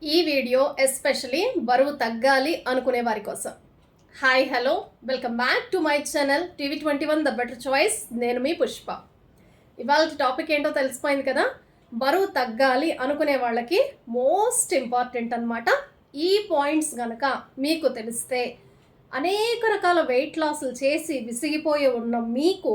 ఈ video especially బరువు తగ్గాలి అనుకునే వారి కోసం. Hi hello, welcome back to my channel TV21 the better choice. నేను మీ పుష్ప. ఇవాళ టాపిక్ ఏంటో తెలిసిపోయింది కదా. బరువు తగ్గాలి అనుకునే వాళ్ళకి మోస్ట్ ఇంపార్టెంట్ అన్నమాట. ఈ పాయింట్స్ గనక మీకు తెలిస్తే అనేక రకాల వెయిట్ లాస్లు చేసి విసిగిపోయి ఉన్న మీకు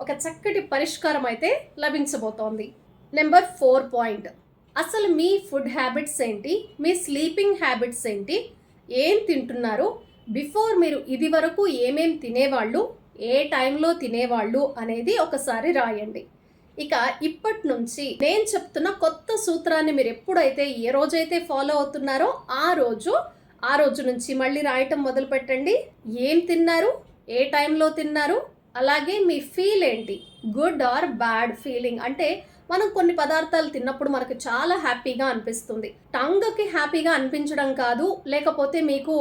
ఒక చక్కటి పరిష్కారం అయితే లభించబోతోంది. నెంబర్ 4 పాయింట్, అసలు మీ ఫుడ్ హ్యాబిట్స్ ఏంటి, మీ స్లీపింగ్ హ్యాబిట్స్ ఏంటి, ఏం తింటున్నారు, బిఫోర్ మీరు ఇది వరకు ఏమేం తినేవాళ్ళు, ఏ టైంలో తినేవాళ్ళు అనేది ఒకసారి రాయండి. ఇక ఇప్పటి నుంచి నేను చెప్తున్న కొత్త సూత్రాన్ని మీరు ఎప్పుడైతే ఏ రోజైతే ఫాలో అవుతున్నారో ఆ రోజు నుంచి మళ్ళీ రాయటం మొదలు పెట్టండి. ఏం తిన్నారు, ఏ టైంలో తిన్నారు, అలాగే మీ ఫీల్ ఏంటి, గుడ్ ఆర్ బ్యాడ్ ఫీలింగ్. అంటే మనం కొన్ని పదార్థాలు తిన్నప్పుడు మనకు చాలా హ్యాపీగా అనిపిస్తుంది. టంగ్కి హ్యాపీగా అనిపించడం కాదు, లేకపోతే మీకు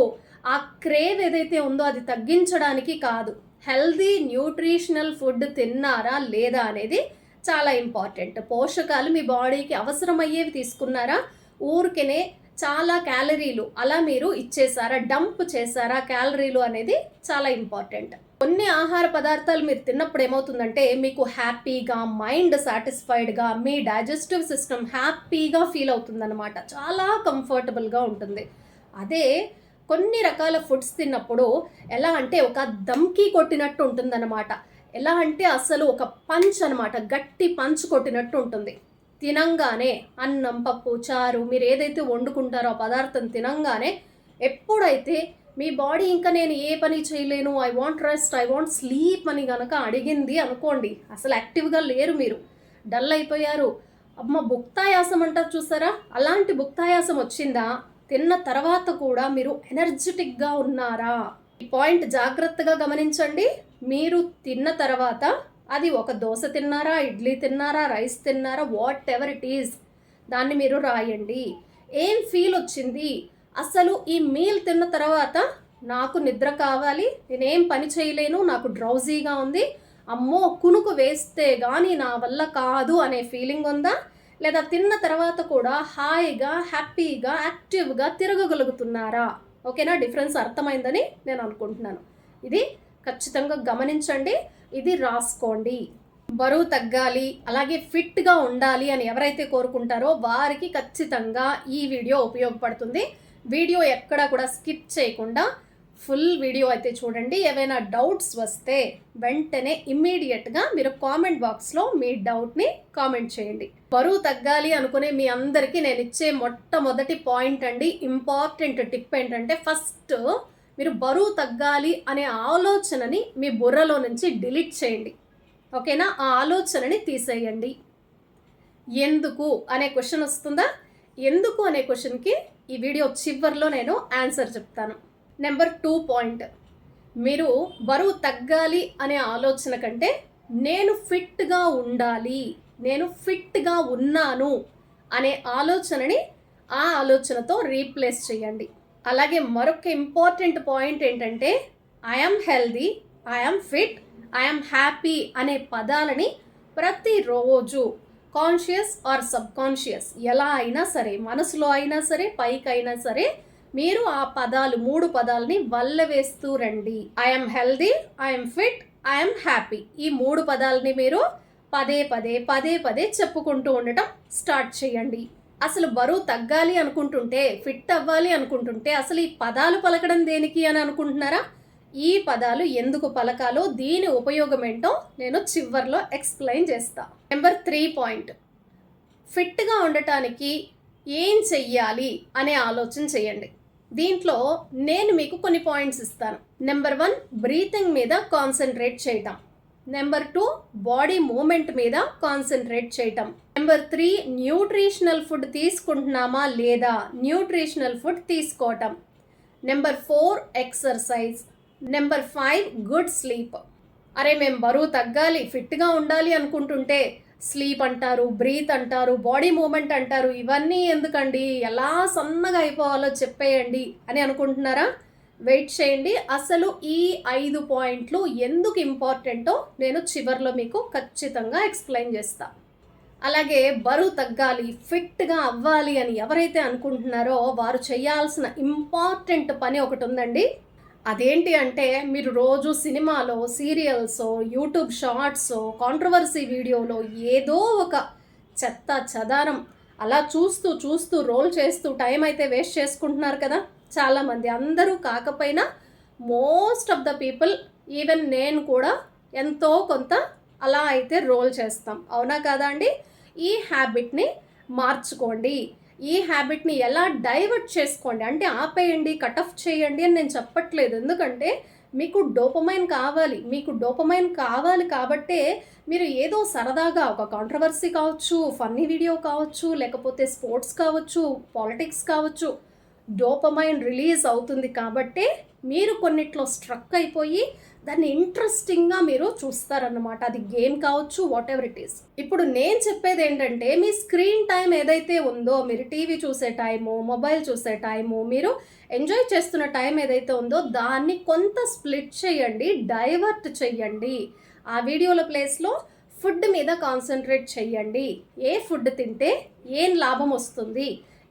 ఆ క్రేవ్ ఏదైతే ఉందో అది తగ్గించడానికి కాదు. హెల్దీ న్యూట్రిషనల్ ఫుడ్ తిన్నారా లేదా అనేది చాలా ఇంపార్టెంట్. పోషకాలు మీ బాడీకి అవసరమయ్యేవి తీసుకున్నారా, ఊరికేనే చాలా క్యాలరీలు అలా మీరు ఇచ్చేసారా, డంప్ చేశారా క్యాలరీలు అనేది చాలా ఇంపార్టెంట్. కొన్ని ఆహార పదార్థాలు మీరు తిన్నప్పుడు ఏమవుతుందంటే మీకు హ్యాపీగా, మైండ్ సాటిస్ఫైడ్గా, మీ డైజెస్టివ్ సిస్టమ్ హ్యాపీగా ఫీల్ అవుతుందన్నమాట. చాలా కంఫర్టబుల్గా ఉంటుంది. అదే కొన్ని రకాల ఫుడ్స్ తిన్నప్పుడు ఎలా అంటే ఒక దమ్కి కొట్టినట్టు ఉంటుందన్నమాట. ఎలా అంటే అసలు ఒక పంచ్ అనమాట, గట్టి పంచ్ కొట్టినట్టు ఉంటుంది. తినంగానే అన్నం, పప్పు, చారు మీరు ఏదైతే వండుకుంటారో ఆ పదార్థం తినంగానే ఎప్పుడైతే మీ బాడీ ఇంకా నేను ఏ పని చేయలేను, I want rest, I want sleep అని కనుక అడిగింది అనుకోండి, అసలు యాక్టివ్గా లేరు, మీరు డల్ అయిపోయారు. అమ్మ భుక్తాయాసం అంటారు చూసారా, అలాంటి భుక్తాయాసం వచ్చిందా, తిన్న తర్వాత కూడా మీరు ఎనర్జెటిక్గా ఉన్నారా? ఈ పాయింట్ జాగ్రత్తగా గమనించండి. మీరు తిన్న తర్వాత అది ఒక దోశ తిన్నారా, ఇడ్లీ తిన్నారా, రైస్ తిన్నారా, వాట్ ఎవర్ ఇట్ ఈజ్, దాన్ని మీరు రాయండి. ఏం ఫీల్ వచ్చింది, అసలు ఈ మీల్ తిన్న తర్వాత నాకు నిద్ర కావాలి, నేనేం పని చేయలేను, నాకు డ్రౌజీగా ఉంది, అమ్మో కునుకు వేస్తే కానీ నా వల్ల కాదు అనే ఫీలింగ్ ఉందా, లేదా తిన్న తర్వాత కూడా హాయిగా, హ్యాపీగా, యాక్టివ్గా తిరగగలుగుతున్నారా? ఓకేనా? డిఫరెన్స్ అర్థమైందని నేను అనుకుంటున్నాను. ఇది ఖచ్చితంగా గమనించండి, ఇది రాసుకోండి. బరువు తగ్గాలి, అలాగే ఫిట్గా ఉండాలి అని ఎవరైతే కోరుకుంటారో వారికి ఖచ్చితంగా ఈ వీడియో ఉపయోగపడుతుంది. వీడియో ఎక్కడా కూడా స్కిప్ చేయకుండా ఫుల్ వీడియో అయితే చూడండి. ఏవైనా డౌట్స్ వస్తే వెంటనే ఇమ్మీడియట్గా మీరు కామెంట్ బాక్స్లో మీ డౌట్ని కామెంట్ చేయండి. బరువు తగ్గాలి అనుకునే మీ అందరికీ నేను ఇచ్చే మొట్టమొదటి పాయింట్ అండి, ఇంపార్టెంట్ టిప్ ఏంటంటే, ఫస్ట్ మీరు బరువు తగ్గాలి అనే ఆలోచనని మీ బుర్రలో నుంచి డిలీట్ చేయండి. ఓకేనా? ఆ ఆలోచనని తీసేయండి. ఎందుకు అనే క్వశ్చన్ వస్తుందా? ఎందుకు అనే క్వశ్చన్కి ఈ వీడియో చివరిలో నేను ఆన్సర్ చెప్తాను. నెంబర్ 2 పాయింట్, మీరు బరువు తగ్గాలి అనే ఆలోచన కంటే నేను ఫిట్గా ఉండాలి, నేను ఫిట్గా ఉన్నాను అనే ఆలోచనని ఆ ఆలోచనతో రీప్లేస్ చేయండి. అలాగే మరొక ఇంపార్టెంట్ పాయింట్ ఏంటంటే, I'm healthy, I'm fit, I'm happy అనే పదాలని ప్రతిరోజు కాన్షియస్ ఆర్ సబ్ కాన్షియస్ ఎలా అయినా సరే, మనసులో అయినా సరే, పైకైనా సరే, మీరు ఆ పదాలు 3 పదాలని వల్లవేస్తూ రండి. I'm healthy, I'm fit, I'm happy, ఈ 3 పదాలని మీరు పదే పదే చెప్పుకుంటూ ఉండటం స్టార్ట్ చేయండి. అసలు బరువు తగ్గాలి అనుకుంటుంటే, ఫిట్ అవ్వాలి అనుకుంటుంటే అసలు ఈ పదాలు పలకడం దేనికి అని అనుకుంటున్నారా? ఈ పదాలు ఎందుకు పలకాలో, దీని ఉపయోగం ఏంటో నేను చివర్లో ఎక్స్ప్లెయిన్ చేస్తా. నెంబర్ 3 పాయింట్, ఫిట్గా ఉండటానికి ఏం చెయ్యాలి అనే ఆలోచన చేయండి. దీంట్లో నేను మీకు కొన్ని పాయింట్స్ ఇస్తాను. నెంబర్ 1, బ్రీతింగ్ మీద కాన్సన్ట్రేట్ చేయటం. నెంబర్ 2, బాడీ మూమెంట్ మీద కాన్సన్ట్రేట్ చేయటం. నెంబర్ 3, న్యూట్రిషనల్ ఫుడ్ తీసుకుంటున్నామా లేదా, న్యూట్రిషనల్ ఫుడ్ తీసుకోవటం. Number 4, exercise. Number 5, good sleep. అరే మేము బరువు తగ్గాలి, ఫిట్గా ఉండాలి అనుకుంటుంటే స్లీప్ అంటారు, బ్రీత్ అంటారు, బాడీ మూమెంట్ అంటారు, ఇవన్నీ ఎందుకండి, ఎలా సన్నగా అయిపోవాలో చెప్పేయండి అని అనుకుంటున్నారా? వెయిట్ చేయండి. అసలు ఈ 5 పాయింట్లు ఎందుకు ఇంపార్టెంటో నేను చివర్లో మీకు ఖచ్చితంగా ఎక్స్ప్లెయిన్ చేస్తా. అలాగే బరువు తగ్గాలి, ఫిట్గా అవ్వాలి అని ఎవరైతే అనుకుంటున్నారో వారు చేయాల్సిన ఇంపార్టెంట్ పని ఒకటి ఉందండి. అదేంటి అంటే మీరు రోజు సినిమాలో, సీరియల్సో, యూట్యూబ్ షార్ట్సో, కాంట్రవర్సీ వీడియోలో ఏదో ఒక చెత్త చెదారం అలా చూస్తూ చూస్తూ రోల్ చేస్తూ టైం అయితే వేస్ట్ చేసుకుంటున్నారు కదా చాలామంది. అందరూ కాకపోయినా most of the people, even నేను కూడా ఎంతో కొంత అలా అయితే రోల్ చేస్తాం. అవునా కాదా అండి? ఈ హ్యాబిట్ని మార్చుకోండి. ఈ హ్యాబిట్ని ఎలా డైవర్ట్ చేసుకోండి అంటే ఆపేయండి, కట్ ఆఫ్ చేయండి అని నేను చెప్పట్లేదు. ఎందుకంటే మీకు డోపమైన్ కావాలి. మీకు డోపమైన్ కావాలి కాబట్టే మీరు ఏదో సరదాగా ఒక కాంట్రవర్సీ కావచ్చు, ఫన్నీ వీడియో కావచ్చు, లేకపోతే స్పోర్ట్స్ కావచ్చు, పాలిటిక్స్ కావచ్చు, డోపమైన్ రిలీజ్ అవుతుంది కాబట్టే మీరు కొన్నిట్లో స్ట్రక్ అయిపోయి దాన్ని ఇంట్రెస్టింగ్గా మీరు చూస్తారన్నమాట. అది గేమ్ కావచ్చు, వాట్ ఎవర్ ఇట్ ఈస్. ఇప్పుడు నేను చెప్పేది ఏంటంటే మీ స్క్రీన్ టైం ఏదైతే ఉందో, మీరు టీవీ చూసే టైము, మొబైల్ చూసే టైము, మీరు ఎంజాయ్ చేస్తున్న టైం ఏదైతే ఉందో దాన్ని కొంత స్ప్లిట్ చేయండి, డైవర్ట్ చేయండి. ఆ వీడియోల ప్లేస్లో ఫుడ్ మీద కాన్సన్ట్రేట్ చేయండి. ఏ ఫుడ్ తింటే ఏం లాభం వస్తుంది,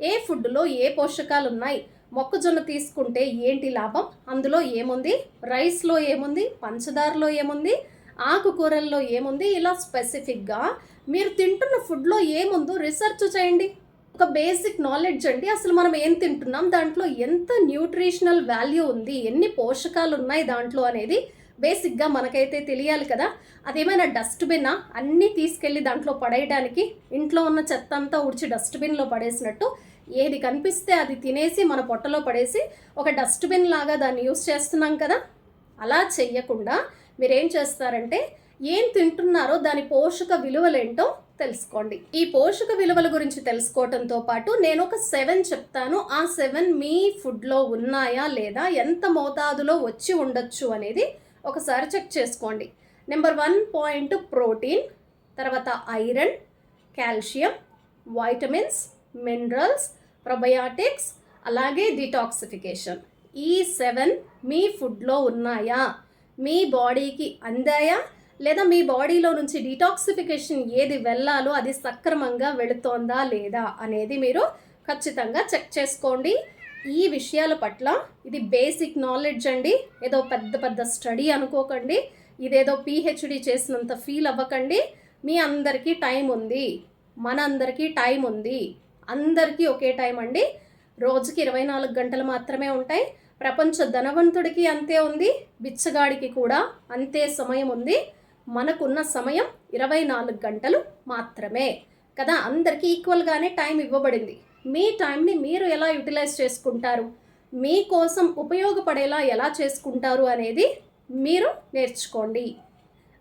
ఏ ఫుడ్లో ఏ పోషకాలు ఉన్నాయి, మొక్కజొన్న తీసుకుంటే ఏంటి లాభం, అందులో ఏముంది, రైస్లో ఏముంది, పంచదారలో ఏముంది, ఆకుకూరల్లో ఏముంది, ఇలా స్పెసిఫిక్గా మీరు తింటున్న ఫుడ్లో ఏముందో రీసెర్చ్ చేయండి. ఒక బేసిక్ నాలెడ్జ్ అండి. అసలు మనం ఏం తింటున్నాం, దాంట్లో ఎంత న్యూట్రిషనల్ వాల్యూ ఉంది, ఎన్ని పోషకాలు ఉన్నాయి దాంట్లో అనేది బేసిక్గా మనకైతే తెలియాలి కదా. అదేమైనా డస్ట్బిన్నా అన్నీ తీసుకెళ్ళి దాంట్లో పడేయడానికి, ఇంట్లో ఉన్న చెత్త అంతా ఉడిచి డస్ట్బిన్లో పడేసినట్టు ఏది కనిపిస్తే అది తినేసి మన పొట్టలో పడేసి ఒక డస్ట్బిన్ లాగా దాన్ని యూస్ చేస్తున్నాం కదా. అలా చెయ్యకుండా మీరేం చేస్తారంటే ఏం తింటున్నారో దాని పోషక విలువలేంటో తెలుసుకోండి. ఈ పోషక విలువల గురించి తెలుసుకోవడంతో పాటు నేను ఒక 7 చెప్తాను. ఆ 7 మీ ఫుడ్లో ఉన్నాయా లేదా, ఎంత మోతాదులో వచ్చి ఉండొచ్చు అనేది ఒకసారి చెక్ చేసుకోండి. నెంబర్ 1 పాయింట్ ప్రోటీన్, తర్వాత iron, calcium, vitamins, minerals, probiotics, అలాగే డిటాక్సిఫికేషన్. ఈ 7 మీ ఫుడ్లో ఉన్నాయా, మీ బాడీకి అందాయా, లేదా మీ బాడీలో నుంచి డిటాక్సిఫికేషన్ ఏది వెళ్ళాలో అది సక్రమంగా వెళుతోందా లేదా అనేది మీరు ఖచ్చితంగా చెక్ చేసుకోండి. ఈ విషయాల పట్ల ఇది బేసిక్ నాలెడ్జ్ అండి. ఏదో పెద్ద పెద్ద స్టడీ అనుకోకండి, ఇదేదో పిహెచ్డి చేసినంత ఫీల్ అవ్వకండి. మీ అందరికీ టైం ఉంది, మనందరికీ టైం ఉంది. అందరికీ ఒకే టైం అండి. రోజుకి 24 గంటలు మాత్రమే ఉంటాయి. ప్రపంచ ధనవంతుడికి అంతే ఉంది, బిచ్చగాడికి కూడా అంతే సమయం ఉంది. మనకున్న సమయం 24 గంటలు మాత్రమే కదా. అందరికీ ఈక్వల్గానే టైం ఇవ్వబడింది. మీ టైంని మీరు ఎలా యూటిలైజ్ చేసుకుంటారు, మీకోసం ఉపయోగపడేలా ఎలా చేసుకుంటారు అనేది మీరు నేర్చుకోండి.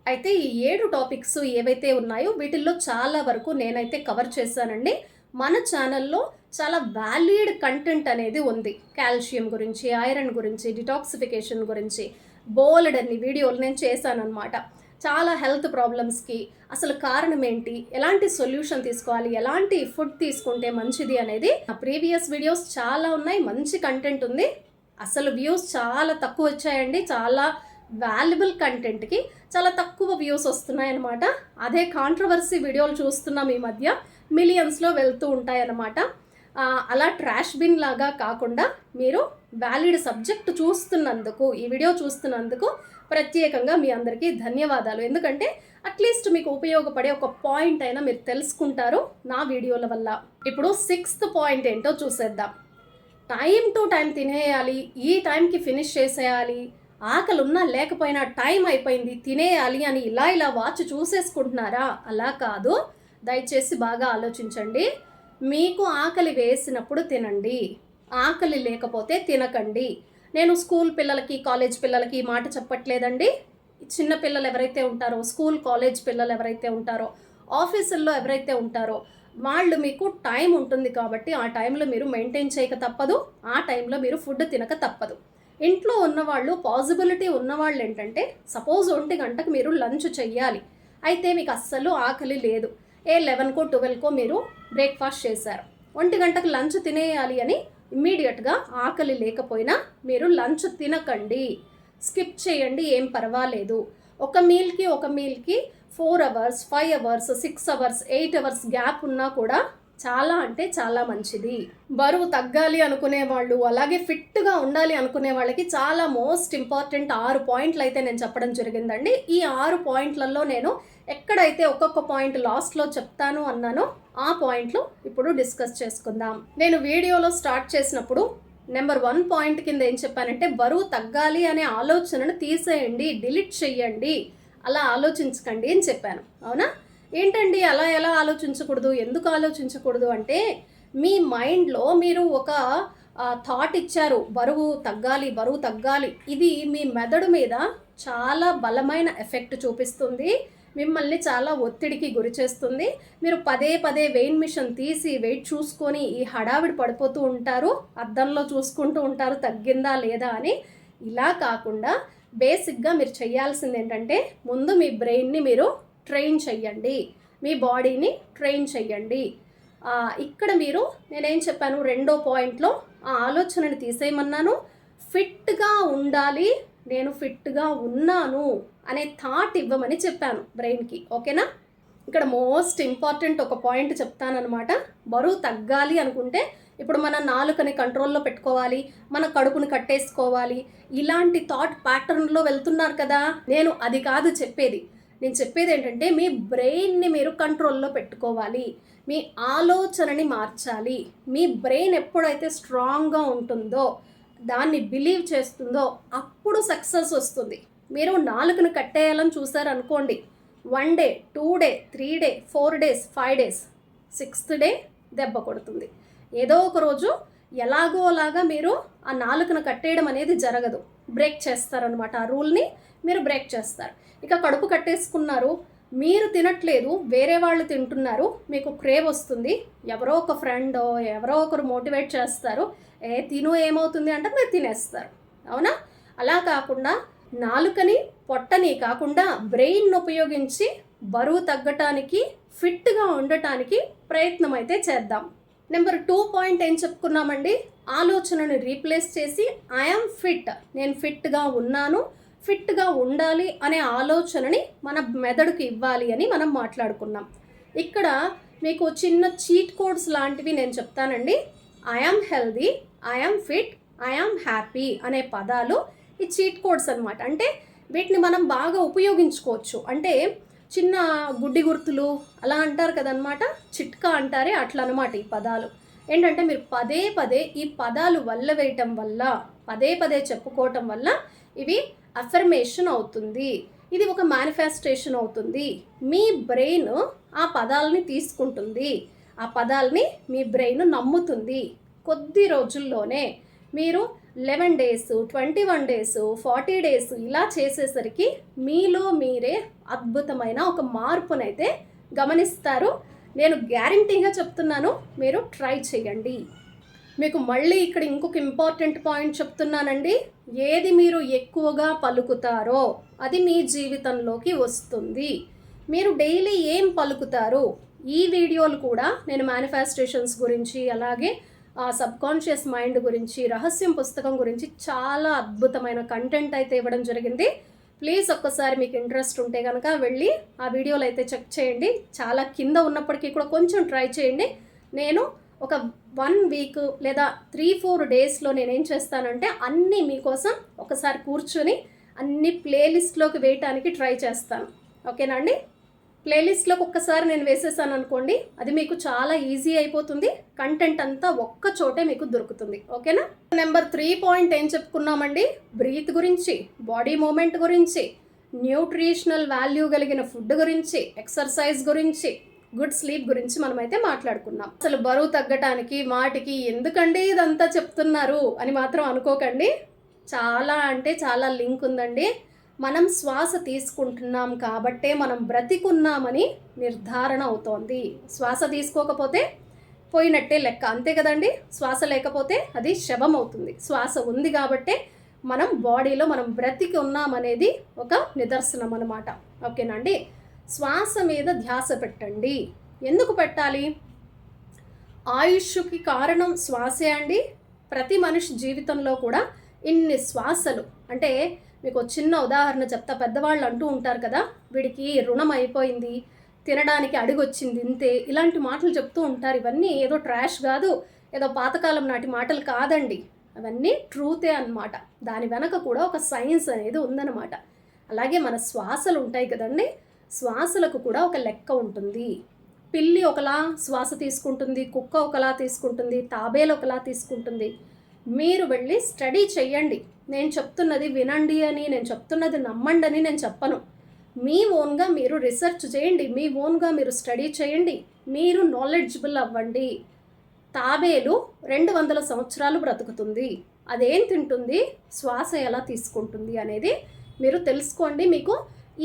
అయితే ఈ 7 టాపిక్స్ ఏవైతే ఉన్నాయో వీటిల్లో చాలా వరకు నేనైతే కవర్ చేశానండి. మన ఛానల్లో చాలా వ్యాలిడ్ కంటెంట్ అనేది ఉంది. కాల్షియం గురించి, ఐరన్ గురించి, డిటాక్సిఫికేషన్ గురించి బోలెడన్ని వీడియోలు నేను చేశానన్నమాట. చాలా హెల్త్ ప్రాబ్లమ్స్కి అసలు కారణం ఏంటి, ఎలాంటి సొల్యూషన్ తీసుకోవాలి, ఎలాంటి ఫుడ్ తీసుకుంటే మంచిది అనేది ఆ ప్రీవియస్ వీడియోస్ చాలా ఉన్నాయి. మంచి కంటెంట్ ఉంది. అసలు వ్యూస్ చాలా తక్కువ వచ్చాయండి. చాలా వాల్యుబుల్ కంటెంట్కి చాలా తక్కువ వ్యూస్ వస్తున్నాయి అన్నమాట. అదే కాంట్రవర్సీ వీడియోలు చూస్తున్నాం ఈ మధ్య, మిలియన్స్లో వెళ్తూ ఉంటాయన్నమాట. అలా ట్రాష్ బిన్ లాగా కాకుండా మీరు వ్యాలిడ్ సబ్జెక్ట్ చూస్తున్నందుకు, ఈ వీడియో చూస్తున్నందుకు ప్రత్యేకంగా మీ అందరికీ ధన్యవాదాలు. ఎందుకంటే అట్లీస్ట్ మీకు ఉపయోగపడే ఒక పాయింట్ అయినా మీరు తెలుసుకుంటారు నా వీడియోల వల్ల. ఇప్పుడు 6th పాయింట్ ఏంటో చూసేద్దాం. టైం టు టైం తినేయాలి, ఈ టైంకి ఫినిష్ చేసేయాలి, ఆకలి ఉన్నా లేకపోయినా టైం అయిపోయింది తినేయాలి అని ఇలా వాచ్ చూసేసుకుంటున్నారా? అలా కాదు. దయచేసి బాగా ఆలోచించండి. మీకు ఆకలి వేసినప్పుడు తినండి, ఆకలి లేకపోతే తినకండి. నేను స్కూల్ పిల్లలకి, కాలేజ్ పిల్లలకి ఈ మాట చెప్పట్లేదండి. చిన్న పిల్లలు ఎవరైతే ఉంటారో, స్కూల్ కాలేజ్ పిల్లలు ఎవరైతే ఉంటారో, ఆఫీసుల్లో ఎవరైతే ఉంటారో వాళ్ళు మీకు టైం ఉంటుంది కాబట్టి ఆ టైంలో మీరు మెయింటైన్ చేయక తప్పదు, ఆ టైంలో మీరు ఫుడ్ తినక తప్పదు. ఇంట్లో ఉన్నవాళ్ళు, పాసిబిలిటీ ఉన్నవాళ్ళు ఏంటంటే సపోజ్ 1 గంటకు మీరు లంచ్ చెయ్యాలి, అయితే మీకు అస్సలు ఆకలి లేదు, 11కో 12కో మీరు బ్రేక్ఫాస్ట్ చేశారు, 1 గంటకు లంచ్ తినేయాలి అని ఇమ్మీడియట్గా ఆకలి లేకపోయినా మీరు లంచ్ తినకండి, స్కిప్ చేయండి, ఏం పర్వాలేదు. ఒక మీల్కి 4 hours, 5 hours, 6 hours, 8 hours gap ఉన్నా కూడా చాలా అంటే చాలా మంచిది. బరువు తగ్గాలి అనుకునే వాళ్ళు, అలాగే ఫిట్గా ఉండాలి అనుకునే వాళ్ళకి చాలా మోస్ట్ ఇంపార్టెంట్ 6 పాయింట్లు అయితే నేను చెప్పడం జరిగిందండి. ఈ 6 పాయింట్లలో నేను ఎక్కడైతే ఒక్కొక్క పాయింట్ లాస్ట్లో చెప్తాను అన్నానో ఆ పాయింట్లు ఇప్పుడు డిస్కస్ చేసుకుందాం. నేను వీడియోలో స్టార్ట్ చేసినప్పుడు నెంబర్ 1 పాయింట్ కింద ఏం చెప్పానంటే, బరువు తగ్గాలి అనే ఆలోచనను తీసేయండి, డిలీట్ చెయ్యండి, అలా ఆలోచించకండి అని చెప్పాను. అవునా? ఏంటండి అలా ఎలా ఆలోచించకూడదు, ఎందుకు ఆలోచించకూడదు అంటే, మీ మైండ్లో మీరు ఒక థాట్ ఇచ్చారు, బరువు తగ్గాలి. ఇది మీ మెదడు మీద చాలా బలమైన ఎఫెక్ట్ చూపిస్తుంది, మిమ్మల్ని చాలా ఒత్తిడికి గురి చేస్తుంది. మీరు పదే వెయిన్ మిషన్ తీసి వెయిట్ చూసుకొని ఈ హడావిడి పడిపోతూ ఉంటారు, అద్దంలో చూసుకుంటూ ఉంటారు తగ్గిందా లేదా అని. ఇలా కాకుండా బేసిక్గా మీరు చేయాల్సింది ఏంటంటే, ముందు మీ బ్రెయిన్ని మీరు ట్రైన్ చెయ్యండి, మీ బాడీని ట్రైన్ చెయ్యండి. ఇక్కడ మీరు నేనేం చెప్పాను, 2వ పాయింట్లో ఆ ఆలోచనని తీసేయమన్నాను. ఫిట్గా ఉండాలి, నేను ఫిట్గా ఉన్నాను అనే థాట్ ఇవ్వమని చెప్పాను బ్రెయిన్కి. ఓకేనా? ఇక్కడ మోస్ట్ ఇంపార్టెంట్ ఒక పాయింట్ చెప్తానమాట. బరువు తగ్గాలి అనుకుంటే ఇప్పుడు మన నాలుకని కంట్రోల్లో పెట్టుకోవాలి, మన కడుపుని కట్టేసుకోవాలి, ఇలాంటి థాట్ ప్యాటర్న్లో వెళ్తున్నారు కదా. నేను అది కాదు చెప్పేది. నేను చెప్పేది ఏంటంటే, మీ బ్రెయిన్ని మీరు కంట్రోల్లో పెట్టుకోవాలి, మీ ఆలోచనని మార్చాలి. మీ బ్రెయిన్ ఎప్పుడైతే స్ట్రాంగ్గా ఉంటుందో, దాన్ని బిలీవ్ చేస్తుందో, అప్పుడు సక్సెస్ వస్తుంది. మీరు నాలుకను కట్టేయాలని చూసారనుకోండి, 1 day, 2 day, 3 day, 4 days, 5 days, 6th day దెబ్బ కొడుతుంది. ఏదో ఒక రోజు ఎలాగో అలాగా మీరు ఆ నాలుకను కట్టేయడం అనేది జరగదు, బ్రేక్ చేస్తారనమాట. ఆ రూల్ని మీరు బ్రేక్ చేస్తారు. ఇక కడుపు కట్టేసుకున్నారు, మీరు తినట్లేదు, వేరే వాళ్ళు తింటున్నారు, మీకు క్రేవ్ వస్తుంది, ఎవరో ఒక ఫ్రెండో ఎవరో ఒకరు మోటివేట్ చేస్తారు, తిను ఏమవుతుంది అంటే మీరు తినేస్తారు. అవునా? అలా కాకుండా నాలుకని పొట్టని కాకుండా బ్రెయిన్ ఉపయోగించి బరువు తగ్గటానికి, ఫిట్గా ఉండటానికి ప్రయత్నం అయితే చేద్దాం. నెంబర్ 2 పాయింట్ ఏం చెప్పుకున్నామండి, ఆలోచనను రీప్లేస్ చేసి ఐఎమ్ ఫిట్, నేను ఫిట్గా ఉన్నాను, ఫిట్గా ఉండాలి అనే ఆలోచనని మన మెదడుకి ఇవ్వాలి అని మనం మాట్లాడుకున్నాం. ఇక్కడ మీకు చిన్న చీట్ కోడ్స్ లాంటివి నేను చెప్తానండి. I'm healthy, I'm fit, I'm happy అనే పదాలు ఈ చీట్ కోడ్స్ అనమాట. అంటే వీటిని మనం బాగా ఉపయోగించుకోవచ్చు. అంటే చిన్న గుడ్డి గుర్తులు అలా అంటారు కదనమాట, చిట్కా అంటారే, అట్లా అనమాట ఈ పదాలు. ఏంటంటే మీరు పదే ఈ పదాలు వల్ల వేయటం వల్ల, పదే చెప్పుకోవటం వల్ల ఇవి అఫర్మేషన్ అవుతుంది, ఇది ఒక మేనిఫెస్టేషన్ అవుతుంది. మీ బ్రెయిన్ ఆ పదాలని తీసుకుంటుంది, ఆ పదాలని మీ బ్రెయిన్ నమ్ముతుంది. కొద్ది రోజుల్లోనే మీరు 11 డేస్, 21 డేస్, 40 డేస్ ఇలా చేసేసరికి మీలో మీరే అద్భుతమైన ఒక మార్పునైతే గమనిస్తారు. నేను గ్యారంటీగా చెప్తున్నాను, మీరు ట్రై చేయండి. మీకు మళ్ళీ ఇక్కడ ఇంకొక ఇంపార్టెంట్ పాయింట్ చెప్తున్నానండి. ఏది మీరు ఎక్కువగా పలుకుతారో అది మీ జీవితంలోకి వస్తుంది. మీరు డైలీ ఏం పలుకుతారు, ఈ వీడియోలు కూడా నేను మేనిఫెస్టేషన్స్ గురించి, అలాగే సబ్కాన్షియస్ మైండ్ గురించి, రహస్యం పుస్తకం గురించి చాలా అద్భుతమైన కంటెంట్ అయితే ఇవ్వడం జరిగింది. ప్లీజ్ ఒక్కసారి మీకు ఇంట్రెస్ట్ ఉంటే కనుక వెళ్ళి ఆ వీడియోలు అయితే చెక్ చేయండి. చాలా కింద ఉన్నప్పటికీ కూడా కొంచెం ట్రై చేయండి. నేను ఒక 1 వీక్ లేదా 3-4 డేస్లో నేనేం చేస్తానంటే అన్నీ మీకోసం ఒకసారి కూర్చొని అన్ని ప్లేలిస్ట్లోకి వేయటానికి ట్రై చేస్తాను. ఓకేనా అండి? ప్లేలిస్ట్లోకి ఒక్కసారి నేను వేసేసాను అనుకోండి, అది మీకు చాలా ఈజీ అయిపోతుంది, కంటెంట్ అంతా ఒక్క చోటే మీకు దొరుకుతుంది. ఓకేనా? నెంబర్ 3 పాయింట్ ఏం చెప్పుకున్నామండి, బ్రీత్ గురించి, బాడీ మూమెంట్ గురించి, న్యూట్రిషనల్ వాల్యూ కలిగిన ఫుడ్ గురించి, ఎక్సర్సైజ్ గురించి, గుడ్ స్లీప్ గురించి మనమైతే మాట్లాడుకున్నాం. అసలు బరువు తగ్గటానికి వాటికి ఎందుకండి ఇదంతా చెప్తున్నారు అని మాత్రం అనుకోకండి. చాలా అంటే చాలా లింక్ ఉందండి. మనం శ్వాస తీసుకుంటున్నాం కాబట్టే మనం బ్రతికున్నామని నిర్ధారణ అవుతోంది. శ్వాస తీసుకోకపోతే పోయినట్టే లెక్క, అంతే కదండి. శ్వాస లేకపోతే అది శవం అవుతుంది. శ్వాస ఉంది కాబట్టే మనం బాడీలో మనం బ్రతికి ఉన్నామనేది ఒక నిదర్శనం అన్నమాట. ఓకేనండి? శ్వాస మీద ధ్యాస పెట్టండి. ఎందుకు పెట్టాలి? ఆయుష్కి కారణం శ్వాసే అండి. ప్రతి మనిషి జీవితంలో కూడా ఇన్ని శ్వాసలు, అంటే మీకు ఒక చిన్న ఉదాహరణ చెప్తా. పెద్దవాళ్ళు అంటూ ఉంటారు కదా, వీడికి రుణం అయిపోయింది, తినడానికి అడిగొచ్చింది ఇంతే, ఇలాంటి మాటలు చెప్తూ ఉంటారు. ఇవన్నీ ఏదో ట్రాష్ కాదు, ఏదో పాతకాలం నాటి మాటలు కాదండి, అవన్నీ ట్రూతే అన్నమాట. దాని వెనక కూడా ఒక సైన్స్ అనేది ఉందన్నమాట. అలాగే మన శ్వాసలు ఉంటాయి కదండి, శ్వాసలకు కూడా ఒక లెక్క ఉంటుంది. పిల్లి ఒకలా శ్వాస తీసుకుంటుంది, కుక్క ఒకలా తీసుకుంటుంది, తాబేలు ఒకలా తీసుకుంటుంది. మీరు వెళ్ళి స్టడీ చెయ్యండి. నేను చెప్తున్నది వినండి అని, నేను చెప్తున్నది నమ్మండి అని నేను చెప్పను. మీ ఓన్గా మీరు రీసెర్చ్ చేయండి, మీ ఓన్గా మీరు స్టడీ చేయండి, మీరు నాలెడ్జబుల్ అవ్వండి. తాబేలు 200 సంవత్సరాలు బ్రతుకుతుంది, అదేం తింటుంది, శ్వాస ఎలా తీసుకుంటుంది అనేది మీరు తెలుసుకోండి. మీకు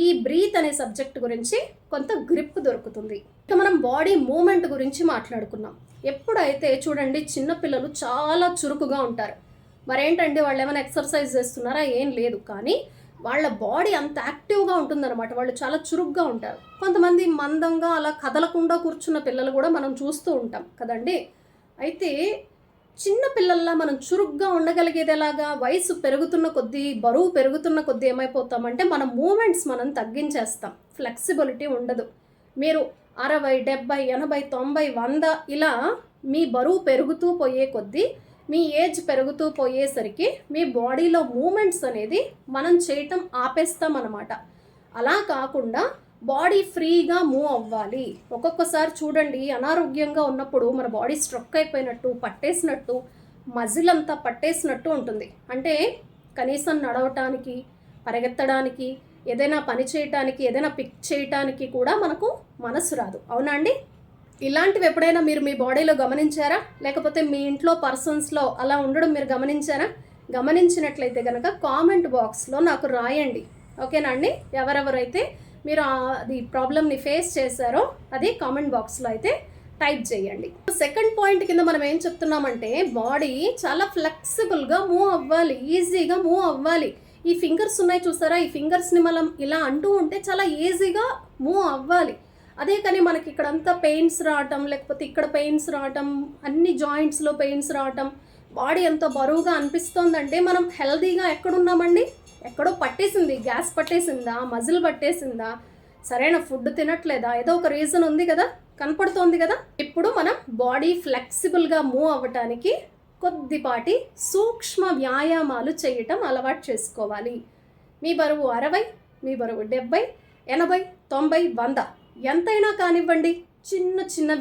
ఈ బ్రీత్ అనే సబ్జెక్ట్ గురించి కొంత గ్రిప్ దొరుకుతుంది. ఇక మనం బాడీ మూమెంట్ గురించి మాట్లాడుకున్నాం. ఎప్పుడైతే చూడండి, చిన్నపిల్లలు చాలా చురుకుగా ఉంటారు. మరేంటండి వాళ్ళు ఏమైనా ఎక్సర్సైజ్ చేస్తున్నారా? ఏం లేదు, కానీ వాళ్ళ బాడీ అంత యాక్టివ్గా ఉంటుందన్నమాట. వాళ్ళు చాలా చురుగ్గా ఉంటారు. కొంతమంది మందంగా అలా కదలకుండా కూర్చున్న పిల్లలు కూడా మనం చూస్తూ ఉంటాం కదండి. అయితే చిన్న పిల్లల్లా మనం చురుగ్గా ఉండగలిగేది ఎలాగా? వయసు పెరుగుతున్న కొద్దీ, బరువు పెరుగుతున్న కొద్దీ ఏమైపోతామంటే మన మూమెంట్స్ మనం తగ్గించేస్తాం, ఫ్లెక్సిబిలిటీ ఉండదు. మీరు 60, 70, 80, 90, 100 ఇలా మీ బరువు పెరుగుతూ పోయే కొద్దీ, మీ ఏజ్ పెరుగుతూ పోయేసరికి మీ బాడీలో మూమెంట్స్ అనేది మనం చేయటం ఆపేస్తాం అన్నమాట. అలా కాకుండా బాడీ ఫ్రీగా మూవ్ అవ్వాలి. ఒక్కొక్కసారి చూడండి, అనారోగ్యంగా ఉన్నప్పుడు మన బాడీ స్ట్రక్ అయిపోయినట్టు, పట్టేసినట్టు, మజిల్ అంతా పట్టేసినట్టు ఉంటుంది. అంటే కనీసం నడవటానికి, పరిగెత్తడానికి, ఏదైనా పని చేయటానికి, ఏదైనా పిక్ చేయటానికి కూడా మనకు మనసు రాదు. అవునా అండి? ఇలాంటివి ఎప్పుడైనా మీరు మీ బాడీలో గమనించారా? లేకపోతే మీ ఇంట్లో పర్సన్స్లో అలా ఉండడం మీరు గమనించారా? గమనించినట్లయితే కనుక కామెంట్ బాక్స్లో నాకు రాయండి, ఓకేనా అండి? ఎవరెవరైతే మీరు అది ప్రాబ్లమ్ని ఫేస్ చేశారో అది కామెంట్ బాక్స్లో అయితే టైప్ చేయండి. సెకండ్ పాయింట్ కింద మనం ఏం చెప్తున్నామంటే, బాడీ చాలా ఫ్లెక్సిబుల్గా మూవ్ అవ్వాలి, ఈజీగా మూవ్ అవ్వాలి. ఈ ఫింగర్స్ ఉన్నాయి చూసారా, ఈ ఫింగర్స్ని మనం ఇలా అంటూ ఉంటే చాలా ఈజీగా మూవ్ అవ్వాలి. అదే కానీ మనకి ఇక్కడంతా పెయిన్స్ రావటం, లేకపోతే ఇక్కడ పెయిన్స్ రావటం, అన్ని జాయింట్స్లో పెయిన్స్ రావటం, బాడీ ఎంతో బరువుగా అనిపిస్తోందంటే మనం హెల్దీగా ఎక్కడున్నామండి? ఎక్కడో పట్టేసింది, గ్యాస్ పట్టేసిందా, మజిల్ పట్టేసిందా, సరైన ఫుడ్ తినట్లేదా, ఏదో ఒక రీజన్ ఉంది కదా, కనపడుతోంది కదా. ఇప్పుడు మనం బాడీ ఫ్లెక్సిబుల్గా మూవ్ అవ్వటానికి కొద్దిపాటి సూక్ష్మ వ్యాయామాలు చేయటం అలవాటు చేసుకోవాలి. మీ బరువు 60, మీ బరువు 70, 80, 90, 100 ఎంతైనా కానివ్వండి, చిన్న చిన్న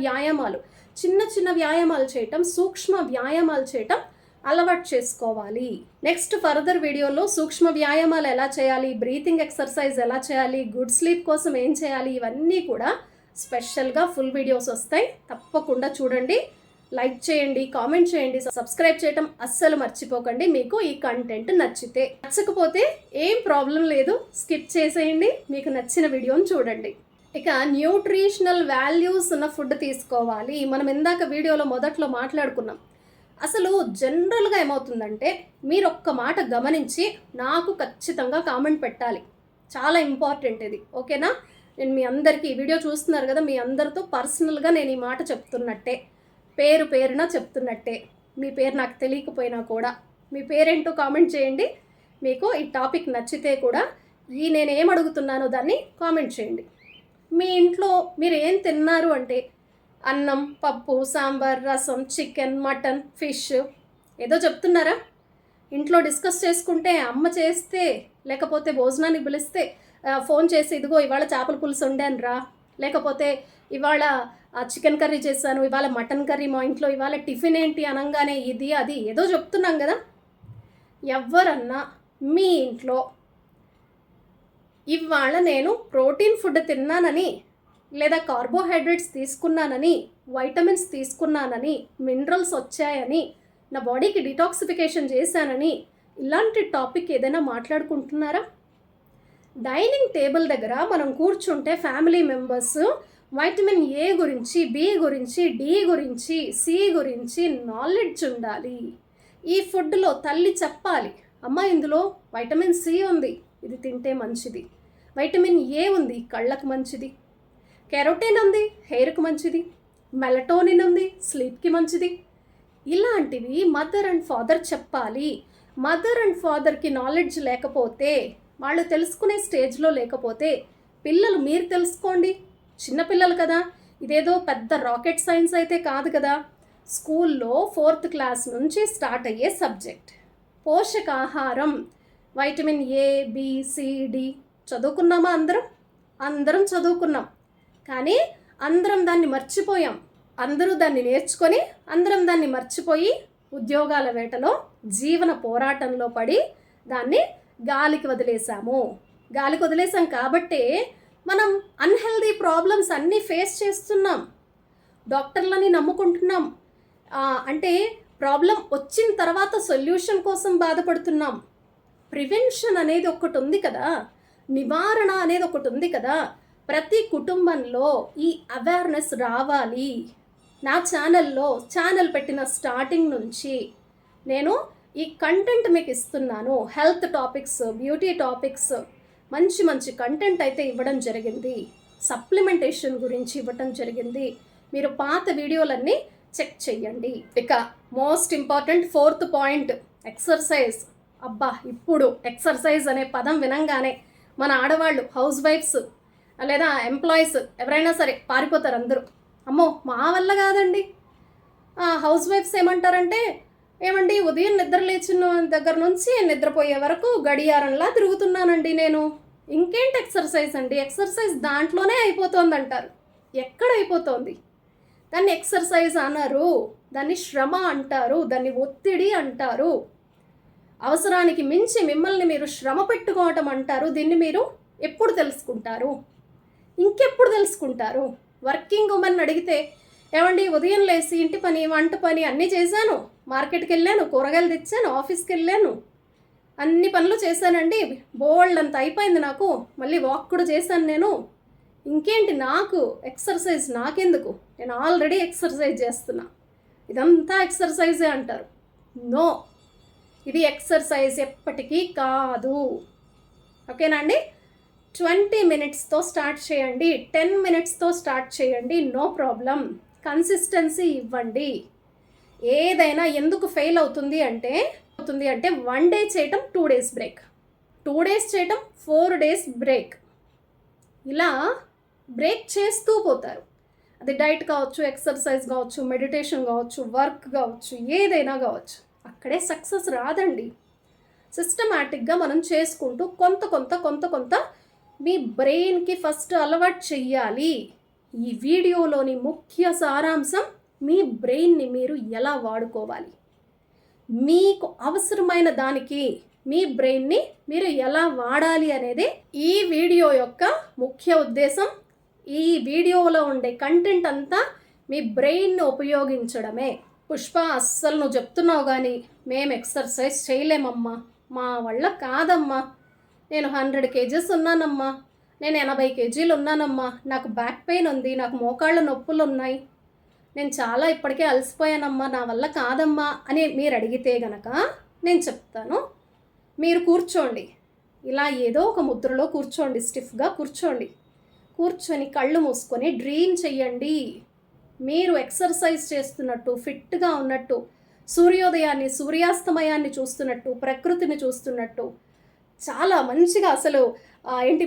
వ్యాయామాలు చేయటం, సూక్ష్మ వ్యాయామాలు చేయటం అలవాటు చేసుకోవాలి. నెక్స్ట్ ఫర్దర్ వీడియోలో సూక్ష్మ వ్యాయామాలు ఎలా చేయాలి, బ్రీతింగ్ ఎక్సర్సైజ్ ఎలా చేయాలి, గుడ్ స్లీప్ కోసం ఏం చేయాలి, ఇవన్నీ కూడా స్పెషల్గా ఫుల్ వీడియోస్ వస్తాయి. తప్పకుండా చూడండి, లైక్ చేయండి, కామెంట్ చేయండి, సబ్స్క్రైబ్ చేయటం అస్సలు మర్చిపోకండి. మీకు ఈ కంటెంట్ నచ్చకపోతే ఏం ప్రాబ్లం లేదు, స్కిప్ చేసేయండి, మీకు నచ్చిన వీడియోని చూడండి. ఇక న్యూట్రిషనల్ వాల్యూస్ ఉన్న ఫుడ్ తీసుకోవాలి. మనం ఇందాక వీడియోలో మొదట్లో మాట్లాడుకున్నాం. అసలు జనరల్గా ఏమవుతుందంటే, మీరు ఒక్క మాట గమనించి నాకు ఖచ్చితంగా కామెంట్ పెట్టాలి, చాలా ఇంపార్టెంట్ ఇది, ఓకేనా? నేను మీ అందరికీ ఈ వీడియో చూస్తున్నారు కదా, మీ అందరితో పర్సనల్గా నేను ఈ మాట చెప్తున్నట్టే, పేరున చెప్తున్నట్టే. మీ పేరు నాకు తెలియకపోయినా కూడా మీ పేరేంటో కామెంట్ చేయండి. మీకు ఈ టాపిక్ నచ్చితే కూడా నేనేం అడుగుతున్నానో దాన్ని కామెంట్ చేయండి. మీ ఇంట్లో మీరు ఏం తిన్నారు అంటే, అన్నం, పప్పు, సాంబార్, రసం, చికెన్, మటన్, ఫిష్ ఏదో చెప్తున్నారా? ఇంట్లో డిస్కస్ చేసుకుంటే, అమ్మ చేస్తే, లేకపోతే భోజనానికి పిలిస్తే ఫోన్ చేసి ఇదిగో ఇవాళ చేపల పులుసు వండాను రా, లేకపోతే ఇవాళ చికెన్ కర్రీ చేశాను, ఇవాళ మటన్ కర్రీ మా ఇంట్లో, ఇవాళ టిఫిన్ ఏంటి అనగానే ఇది అది ఏదో చెప్తున్నాం కదా. ఎవరన్నా మీ ఇంట్లో ఇవాళ నేను ప్రోటీన్ ఫుడ్ తిన్నానని, లేదా కార్బోహైడ్రేట్స్ తీసుకున్నానని, వైటమిన్స్ తీసుకున్నానని, మినరల్స్ వచ్చాయని, నా బాడీకి డిటాక్సిఫికేషన్ చేశానని, ఇలాంటి టాపిక్ ఏదైనా మాట్లాడుకుంటున్నారా? డైనింగ్ టేబుల్ దగ్గర మనం కూర్చుంటే ఫ్యామిలీ మెంబర్స్ వైటమిన్ ఏ గురించి, బి గురించి, డి గురించి, సి గురించి నాలెడ్జ్ ఉండాలి. ఈ ఫుడ్లో తల్లి చెప్పాలి, అమ్మ ఇందులో వైటమిన్ సి ఉంది, ఇది తింటే మంచిది, వైటమిన్ ఏ ఉంది, కళ్ళకు మంచిది, కెరోటిన్ ఉంది, హెయిర్కి మంచిది, మెలటోనిన్ ఉంది, స్లీప్కి మంచిది. ఇలాంటివి మదర్ అండ్ ఫాదర్ చెప్పాలి. మదర్ అండ్ ఫాదర్కి నాలెడ్జ్ లేకపోతే, వాళ్ళు తెలుసుకునే స్టేజ్లో లేకపోతే, పిల్లలు మీరు తెలుసుకోండి. చిన్నపిల్లలు కదా, ఇదేదో పెద్ద రాకెట్ సైన్స్ అయితే కాదు కదా. స్కూల్లో 4th క్లాస్ నుంచి స్టార్ట్ అయ్యే సబ్జెక్ట్ పోషకాహారం. Vitamin A, B, C, D చదువుకున్నామా? అందరం చదువుకున్నాం. కానీ అందరం దాన్ని మర్చిపోయాం. అందరూ దాన్ని నేర్చుకొని అందరం దాన్ని మర్చిపోయి ఉద్యోగాల వేటలో, జీవన పోరాటంలో పడి దాన్ని గాలికి వదిలేసాం కాబట్టే మనం అన్హెల్దీ ప్రాబ్లమ్స్ అన్నీ ఫేస్ చేస్తున్నాం. డాక్టర్లని నమ్ముకుంటున్నాం. అంటే ప్రాబ్లం వచ్చిన తర్వాత సొల్యూషన్ కోసం బాధపడుతున్నాం. ప్రివెన్షన్ అనేది ఒకటి ఉంది కదా, నివారణ అనేది ఒకటి ఉంది కదా. ప్రతి కుటుంబంలో ఈ అవేర్నెస్ రావాలి. నా ఛానల్ పెట్టిన స్టార్టింగ్ నుంచి నేను ఈ కంటెంట్ మీకు ఇస్తున్నాను. హెల్త్ టాపిక్స్, బ్యూటీ టాపిక్స్, మంచి కంటెంట్ అయితే ఇవ్వడం జరిగింది. సప్లిమెంటేషన్ గురించి ఇవ్వడం జరిగింది. మీరు పాత వీడియోలన్నీ చెక్ చేయండి. ఇక most important 4th point, exercise. అబ్బా, ఇప్పుడు ఎక్సర్సైజ్ అనే పదం వినంగానే మన ఆడవాళ్ళు, హౌస్ వైఫ్స్ లేదా ఎంప్లాయీస్ ఎవరైనా సరే పారిపోతారు అందరూ. అమ్మో మా వల్ల కాదండి. హౌస్ వైఫ్స్ ఏమంటారంటే, ఏమండి ఉదయం నిద్ర లేచిన దగ్గర నుంచి నిద్రపోయే వరకు గడియారంలా తిరుగుతున్నానండి నేను, ఇంకేంటి ఎక్సర్సైజ్ అండి, ఎక్సర్సైజ్ దాంట్లోనే అయిపోతుంది అంటారు. ఎక్కడ అయిపోతుంది? దాన్ని ఎక్సర్సైజ్ అనరు, దాన్ని శ్రమ అంటారు, దాన్ని ఒత్తిడి అంటారు. అవసరానికి మించి మిమ్మల్ని మీరు శ్రమ పెట్టుకోవటం అంటారు. దీన్ని మీరు ఎప్పుడు తెలుసుకుంటారు? ఇంకెప్పుడు తెలుసుకుంటారు? వర్కింగ్ ఉమెన్ అడిగితే, ఏమండి ఉదయం లేసి ఇంటి పని, వంట పని అన్నీ చేశాను, మార్కెట్కి వెళ్ళాను, కూరగాయలు తెచ్చాను, ఆఫీస్కి వెళ్ళాను, అన్ని పనులు చేశానండి, బోల్డ్ అంత అయిపోయింది నాకు, మళ్ళీ వాక్ కూడా చేశాను నేను, ఇంకేంటి నాకు ఎక్సర్సైజ్ నాకెందుకు, నేను ఆల్రెడీ ఎక్సర్సైజ్ చేస్తున్నా, ఇదంతా ఎక్సర్సైజే అంటారు. నో, ఇది ఎక్సర్సైజ్ ఎప్పటికీ కాదు. ఓకేనా అండి? 20 మినిట్స్తో స్టార్ట్ చేయండి, 10 మినిట్స్తో స్టార్ట్ చేయండి, నో ప్రాబ్లం. కన్సిస్టెన్సీ ఇవ్వండి. ఏదైనా ఎందుకు ఫెయిల్ అవుతుంది అంటే 1 డే చేయటం 2 డేస్ బ్రేక్, 2 డేస్ చేయటం 4 డేస్ బ్రేక్, ఇలా బ్రేక్ చేస్తూ పోతారు. అది డైట్ కావచ్చు, ఎక్సర్సైజ్ కావచ్చు, మెడిటేషన్ కావచ్చు, వర్క్ కావచ్చు, ఏదైనా కావచ్చు. అక్కడే సక్సెస్ రాదండి. సిస్టమాటిక్గా మనం చేసుకుంటూ కొంత మీ బ్రెయిన్కి ఫస్ట్ అలవాటు చెయ్యాలి. ఈ వీడియోలోని ముఖ్య సారాంశం, మీ బ్రెయిన్ని మీరు ఎలా వాడుకోవాలి, మీకు అవసరమైన దానికి మీ బ్రెయిన్ని మీరు ఎలా వాడాలి అనేది ఈ వీడియో యొక్క ముఖ్య ఉద్దేశం. ఈ వీడియోలో ఉండే కంటెంట్ అంతా మీ బ్రెయిన్ని ఉపయోగించడమే. పుష్ప, అస్సలు నువ్వు చెప్తున్నావు కానీ మేము ఎక్సర్సైజ్ చేయలేమమ్మా, మా వల్ల కాదమ్మా, నేను 100 kgs ఉన్నానమ్మా, నేను 80 kgs ఉన్నానమ్మా, నాకు బ్యాక్ పెయిన్ ఉంది, నాకు మోకాళ్ళ నొప్పులు ఉన్నాయి, నేను చాలా ఇప్పటికే అలసిపోయానమ్మా, నా వల్ల కాదమ్మా అని మీరు అడిగితే గనక నేను చెప్తాను, మీరు కూర్చోండి, ఇలా ఏదో ఒక ముద్రలో కూర్చోండి, స్టిఫ్గా కూర్చొని కళ్ళు మూసుకొని డ్రీమ్ చెయ్యండి. మీరు ఎక్సర్సైజ్ చేస్తున్నట్టు, ఫిట్గా ఉన్నట్టు, సూర్యోదయాన్ని సూర్యాస్తమయాన్ని చూస్తున్నట్టు, ప్రకృతిని చూస్తున్నట్టు, చాలా మంచిగా అసలు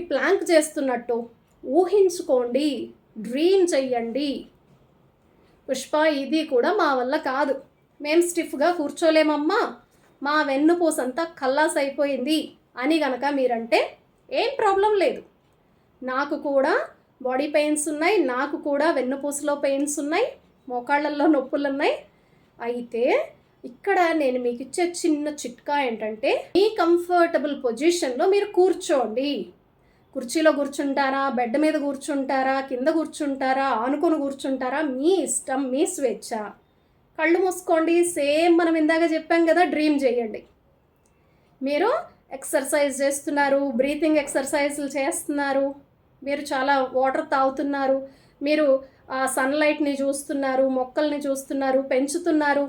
ప్లాంక్ చేస్తున్నట్టు ఊహించుకోండి, డ్రీమ్ చెయ్యండి. పుష్ప, ఇది కూడా మా వల్ల కాదు, మేము స్టిఫ్గా కూర్చోలేమమ్మా, మా వెన్నుపూసంతా కల్లాస్ అయిపోయింది అని గనక మీరంటే ఏం ప్రాబ్లం లేదు. నాకు కూడా బాడీ పెయిన్స్ ఉన్నాయి, నాకు కూడా వెన్నుపూసలో పెయిన్స్ ఉన్నాయి, మోకాళ్ళల్లో నొప్పులు ఉన్నాయి. అయితే ఇక్కడ నేను మీకు ఇచ్చే చిన్న చిట్కా ఏంటంటే, మీ కంఫర్టబుల్ పొజిషన్లో మీరు కూర్చోండి. కుర్చీలో కూర్చుంటారా, బెడ్ మీద కూర్చుంటారా, కింద కూర్చుంటారా, ఆనుకొని కూర్చుంటారా, మీ ఇష్టం, మీ స్వేచ్ఛ. కళ్ళు మూసుకోండి, సేమ్ మనం ఇందాక చెప్పాం కదా, డ్రీమ్ చేయండి. మీరు ఎక్సర్సైజ్ చేస్తున్నారు, బ్రీతింగ్ ఎక్సర్సైజ్లు చేస్తున్నారు, మీరు చాలా వాటర్ తాగుతున్నారు, మీరు సన్లైట్ని చూస్తున్నారు, మొక్కల్ని చూస్తున్నారు, పెంచుతున్నారు.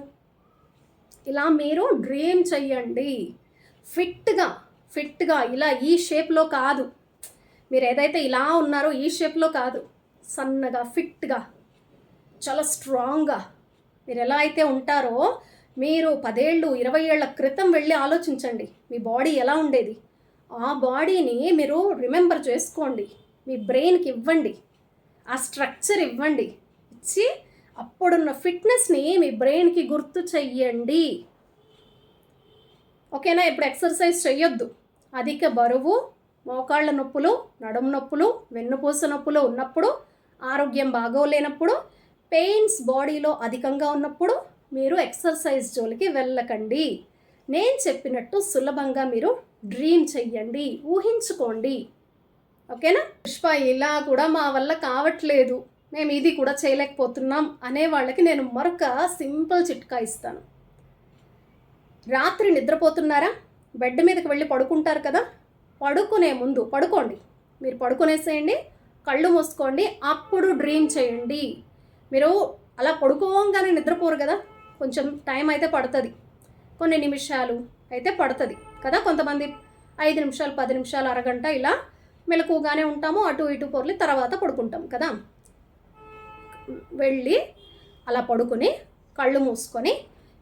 ఇలా మీరు డ్రీమ్ చెయ్యండి. ఫిట్గా ఇలా ఈ షేప్లో కాదు, మీరు ఏదైతే ఇలా ఉన్నారో ఈ షేప్లో కాదు, సన్నగా, ఫిట్గా, చాలా స్ట్రాంగ్గా మీరు ఎలా అయితే ఉంటారో మీరు 10 ఏళ్ళు 20 ఏళ్ల క్రితం వెళ్ళి ఆలోచించండి మీ బాడీ ఎలా ఉండేది. ఆ బాడీని మీరు రిమెంబర్ చేసుకోండి, మీ బ్రెయిన్కి ఇవ్వండి, ఆ స్ట్రక్చర్ ఇవ్వండి. ఇచ్చి అప్పుడున్న ఫిట్నెస్ని మీ బ్రెయిన్కి గుర్తు చెయ్యండి. ఓకేనా? ఇప్పుడు ఎక్సర్సైజ్ చెయ్యొద్దు. అధిక బరువు, మోకాళ్ళ నొప్పులు, నడుము నొప్పులు, వెన్నుపూస నొప్పులు ఉన్నప్పుడు, ఆరోగ్యం బాగోలేనప్పుడు, పెయిన్స్ బాడీలో అధికంగా ఉన్నప్పుడు మీరు ఎక్సర్సైజ్ జోలికి వెళ్ళకండి. నేను చెప్పినట్టు సులభంగా మీరు డ్రీమ్ చెయ్యండి, ఊహించుకోండి. ఓకేనా? పుష్ప ఇలా కూడా మా వల్ల కావట్లేదు, మేము ఇది కూడా చేయలేకపోతున్నాం అనే వాళ్ళకి నేను మరొక సింపుల్ చిట్కా ఇస్తాను. రాత్రి నిద్రపోతున్నారా? బెడ్ మీదకి వెళ్ళి పడుకుంటారు కదా, పడుకునే ముందు పడుకోండి, మీరు పడుకునేసేయండి, కళ్ళు మూసుకోండి, అప్పుడు డ్రీమ్ చేయండి. మీరు అలా పడుకోగానే నిద్రపోరు కదా, కొంచెం టైం అయితే పడుతుంది, కొన్ని నిమిషాలు అయితే పడుతుంది కదా. కొంతమంది 5 నిమిషాలు 10 నిమిషాలు అరగంట ఇలా మెలకుగానే ఉంటాము, అటు ఇటు పొర్లి తర్వాత పడుకుంటాం కదా. వెళ్ళి అలా పడుకొని కళ్ళు మూసుకొని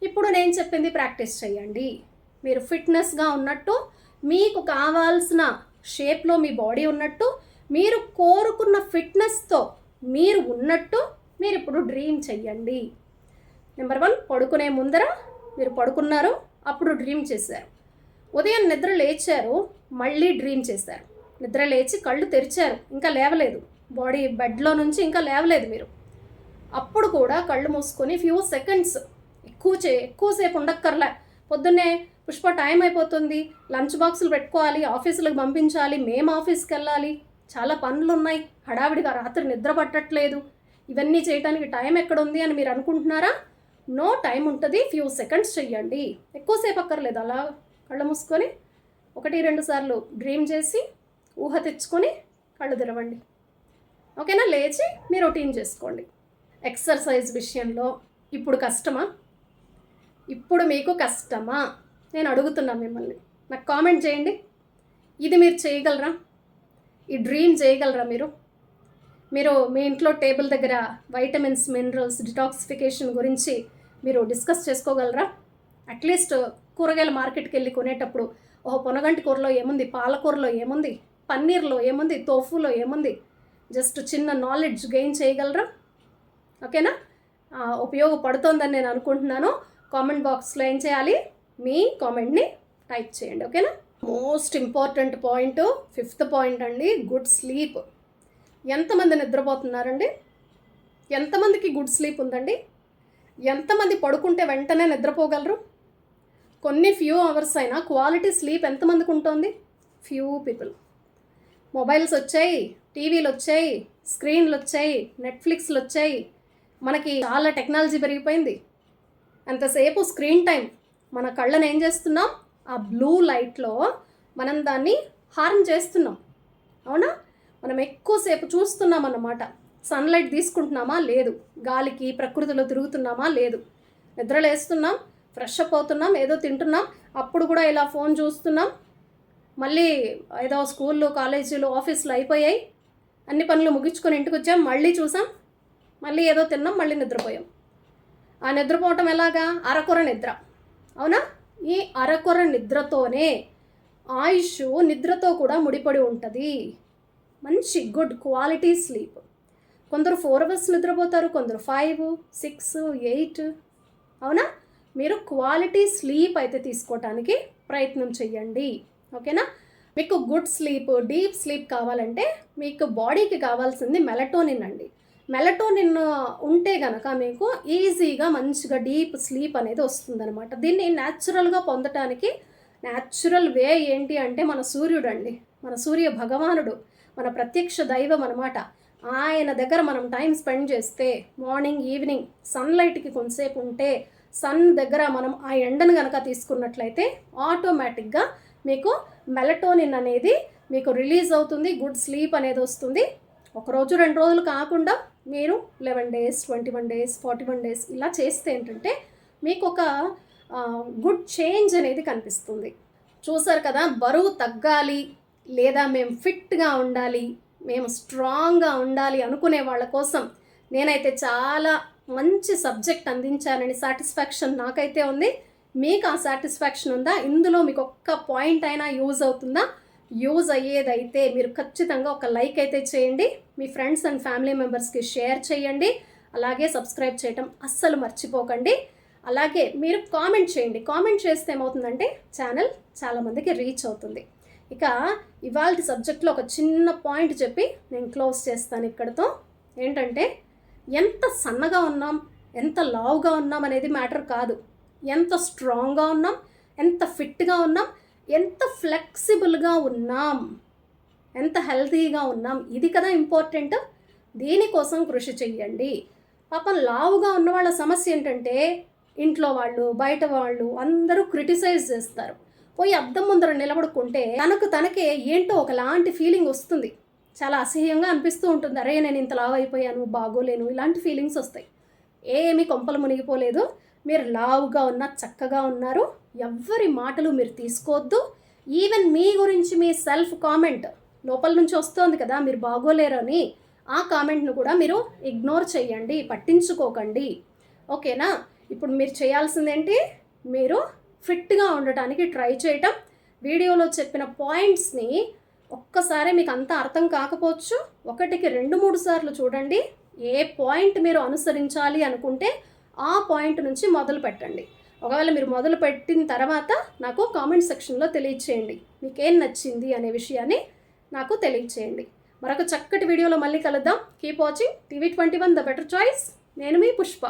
ఇప్పుడు నేను చెప్పింది ప్రాక్టీస్ చేయండి. మీరు ఫిట్నెస్గా ఉన్నట్టు, మీకు కావాల్సిన షేప్లో మీ బాడీ ఉన్నట్టు, మీరు కోరుకున్న ఫిట్నెస్తో మీరు ఉన్నట్టు మీరు ఇప్పుడు డ్రీమ్ చెయ్యండి. నెంబర్ 1, పడుకునే ముందర మీరు పడుకున్నారు, అప్పుడు డ్రీమ్ చేశారు. ఉదయం నిద్ర లేచారు, మళ్ళీ డ్రీమ్ చేశారు. నిద్ర లేచి కళ్ళు తెరిచారు, ఇంకా లేవలేదు, బాడీ బెడ్లో నుంచి ఇంకా లేవలేదు మీరు, అప్పుడు కూడా కళ్ళు మూసుకొని ఫ్యూ సెకండ్స్, ఎక్కువసేపు ఉండక్కర్లే. పొద్దున్నే పుష్ప టైం అయిపోతుంది, లంచ్ బాక్సులు పెట్టుకోవాలి, ఆఫీసులకు పంపించాలి, మేము ఆఫీస్కి వెళ్ళాలి, చాలా పనులు ఉన్నాయి, హడావిడిగా రాత్రి నిద్ర పట్టట్లేదు, ఇవన్నీ చేయడానికి టైం ఎక్కడుంది అని మీరు అనుకుంటున్నారా? నో, టైం ఉంటుంది. ఫ్యూ సెకండ్స్ చెయ్యండి, ఎక్కువసేపు అక్కర్లేదు. అలా కళ్ళు మూసుకొని 1-2 సార్లు డ్రీమ్ చేసి ఊహ తెచ్చుకొని కళ్ళు తెరవండి. ఓకేనా? లేచి మీ రొటీన్ చేసుకోండి. ఎక్సర్సైజ్ విషయంలో ఇప్పుడు కష్టమా? ఇప్పుడు మీకు కష్టమా? నేను అడుగుతున్నా మిమ్మల్ని, నాకు కామెంట్ చేయండి. ఇది మీరు చేయగలరా? ఈ డ్రీమ్ చేయగలరా? మీరు మీ ఇంట్లో టేబుల్ దగ్గర వైటమిన్స్, మినరల్స్, డిటాక్సిఫికేషన్ గురించి మీరు డిస్కస్ చేసుకోగలరా? అట్లీస్ట్ కూరగాయల మార్కెట్కి వెళ్ళి కొనేటప్పుడు పొనగంటి కూరలో ఏముంది, పాలకూరలో ఏముంది, పన్నీర్లో ఏముంది, తోఫులో ఏముంది, జస్ట్ చిన్న నాలెడ్జ్ గెయిన్ చేయగలరా? ఓకేనా? ఉపయోగపడుతోందని నేను అనుకుంటున్నాను. కామెంట్ బాక్స్లో ఏం చేయాలి, మీ కామెంట్ని టైప్ చేయండి. ఓకేనా? Most important point, 5th point అండి, గుడ్ స్లీప్. ఎంతమంది నిద్రపోతున్నారండి? ఎంతమందికి గుడ్ స్లీప్ ఉందండి? ఎంతమంది పడుకుంటే వెంటనే నిద్రపోగలరు? కొన్ని ఫ్యూ అవర్స్ అయినా క్వాలిటీ స్లీప్ ఎంతమందికి ఉంటుంది? Few people. మొబైల్స్ వచ్చాయి, టీవీలు వచ్చాయి, స్క్రీన్లు వచ్చాయి, నెట్ఫ్లిక్స్లు వచ్చాయి, మనకి చాలా టెక్నాలజీ పెరిగిపోయింది. అంతసేపు స్క్రీన్ టైం మన కళ్ళని ఏం చేస్తున్నాం, ఆ బ్లూ లైట్లో మనం దాన్ని హార్మ్ చేస్తున్నాం. అవునా? మనం ఎక్కువసేపు చూస్తున్నాం అన్నమాట. సన్లైట్ తీసుకుంటున్నామా? లేదు. గాలికి ప్రకృతిలో తిరుగుతున్నామా? లేదు. నిద్రలేస్తున్నాం, ఫ్రెష్ అప్ అవుతున్నాం, ఏదో తింటున్నాం, అప్పుడు కూడా ఇలా ఫోన్ చూస్తున్నాం. మళ్ళీ ఏదో స్కూళ్ళు, కాలేజీలు, ఆఫీసులు అయిపోయాయి, అన్ని పనులు ముగించుకొని ఇంటికి వచ్చాం, మళ్ళీ చూసాం, మళ్ళీ ఏదో తిన్నాం, మళ్ళీ నిద్రపోయాం. ఆ నిద్రపోవటం ఎలాగా? అరకొర నిద్ర. అవునా? ఈ అరకొర నిద్రతోనే ఆయుష్ నిద్రతో కూడా ముడిపడి ఉంటుంది. మంచి గుడ్ క్వాలిటీ స్లీప్. కొందరు 4 అవర్స్ నిద్రపోతారు, కొందరు 5, 6, 8. అవునా? మీరు క్వాలిటీ స్లీప్ అయితే తీసుకోవటానికి ప్రయత్నం చెయ్యండి. ఓకేనా? మీకు గుడ్ స్లీప్, డీప్ స్లీప్ కావాలంటే మీకు బాడీకి కావాల్సింది మెలటోనిన్ అండి. మెలటోనిన్ ఉంటే కనుక మీకు ఈజీగా మంచిగా డీప్ స్లీప్ అనేది వస్తుందన్నమాట. దీన్ని న్యాచురల్గా పొందటానికి న్యాచురల్ వే ఏంటి అంటే మన సూర్యుడు అండి, మన సూర్య భగవానుడు, మన ప్రత్యక్ష దైవం అనమాట. ఆయన దగ్గర మనం టైం స్పెండ్ చేస్తే, మార్నింగ్ ఈవినింగ్ సన్లైట్కి కొంతసేపు ఉంటే, సన్ దగ్గర మనం ఆ ఎండను కనుక తీసుకున్నట్లయితే ఆటోమేటిక్గా మీకు మెలటోనిన్ అనేది మీకు రిలీజ్ అవుతుంది, గుడ్ స్లీప్ అనేది వస్తుంది. 1 రోజు 2 రోజులు కాకుండా మీరు 11 days, 21 days, 41 days ఇలా చేస్తే ఏంటంటే మీకు ఒక గుడ్ చేంజ్ అనేది కనిపిస్తుంది. చూసారు కదా, బరువు తగ్గాలి లేదా మేము ఫిట్గా ఉండాలి, మేము స్ట్రాంగ్గా ఉండాలి అనుకునే వాళ్ళ కోసం నేనైతే చాలా మంచి సబ్జెక్ట్ అందించానని సాటిస్ఫాక్షన్ నాకైతే ఉంది. మీకు ఆ సాటిస్ఫాక్షన్ ఉందా? ఇందులో మీకు ఒక్క పాయింట్ అయినా యూజ్ అవుతుందా? యూజ్ అయ్యేదైతే మీరు ఖచ్చితంగా ఒక లైక్ అయితే చేయండి, మీ ఫ్రెండ్స్ అండ్ ఫ్యామిలీ మెంబర్స్కి షేర్ చేయండి, అలాగే సబ్స్క్రైబ్ చేయటం అస్సలు మర్చిపోకండి. అలాగే మీరు కామెంట్ చేయండి. కామెంట్ చేస్తే ఏమవుతుందంటే ఛానల్ చాలామందికి రీచ్ అవుతుంది. ఇక ఇవాళ సబ్జెక్ట్లో ఒక చిన్న పాయింట్ చెప్పి నేను క్లోజ్ చేస్తాను ఇక్కడితో. ఏంటంటే ఎంత సన్నగా ఉన్నాం, ఎంత లావుగా ఉన్నాం అనేది మ్యాటర్ కాదు. ఎంత స్ట్రాంగ్గా ఉన్నాం, ఎంత ఫిట్గా ఉన్నాం, ఎంత ఫ్లెక్సిబుల్గా ఉన్నాం, ఎంత హెల్తీగా ఉన్నాం, ఇది కదా ఇంపార్టెంట్. దీనికోసం కృషి చెయ్యండి. పాపం లావుగా ఉన్న వాళ్ళ సమస్య ఏంటంటే ఇంట్లో వాళ్ళు, బయట వాళ్ళు అందరూ క్రిటిసైజ్ చేస్తారు. పోయి అద్దం ముందర నిలబడుకుంటే తనకే ఏంటో ఒకలాంటి ఫీలింగ్ వస్తుంది. చాలా అసహ్యంగా అనిపిస్తూ ఉంటుంది. అరే నేను ఇంత లావు అయిపోయాను, బాగోలేను, ఇలాంటి ఫీలింగ్స్ వస్తాయి. ఏమీ కొంపలు మునిగిపోలేదు. మీరు లావుగా ఉన్నా చక్కగా ఉన్నారు. ఎవ్వరి మాటలు మీరు తీసుకోవద్దు. ఈవెన్ మీ గురించి మీ సెల్ఫ్ కామెంట్ లోపల నుంచి వస్తుంది కదా, మీరు బాగోలేరు అని, ఆ కామెంట్ను కూడా మీరు ఇగ్నోర్ చేయండి, పట్టించుకోకండి. ఓకేనా? ఇప్పుడు మీరు చేయాల్సిందేంటి, మీరు ఫిట్గా ఉండటానికి ట్రై చేయటం. వీడియోలో చెప్పిన పాయింట్స్ని ఒక్కసారి మీకు అంతా అర్థం కాకపోవచ్చు, 1కి 2-3 సార్లు చూడండి. ఏ పాయింట్ మీరు అనుసరించాలి అనుకుంటే ఆ పాయింట్ నుంచి మొదలు పెట్టండి. ఒకవేళ మీరు మొదలు పెట్టిన తర్వాత నాకు కామెంట్ సెక్షన్లో తెలియచేయండి మీకేం నచ్చింది అనే విషయాన్ని నాకు తెలియచేయండి. మరొక చక్కటి వీడియోలో మళ్ళీ కలుద్దాం. Keep watching TV 21 the better choice. నేను మీ పుష్ప.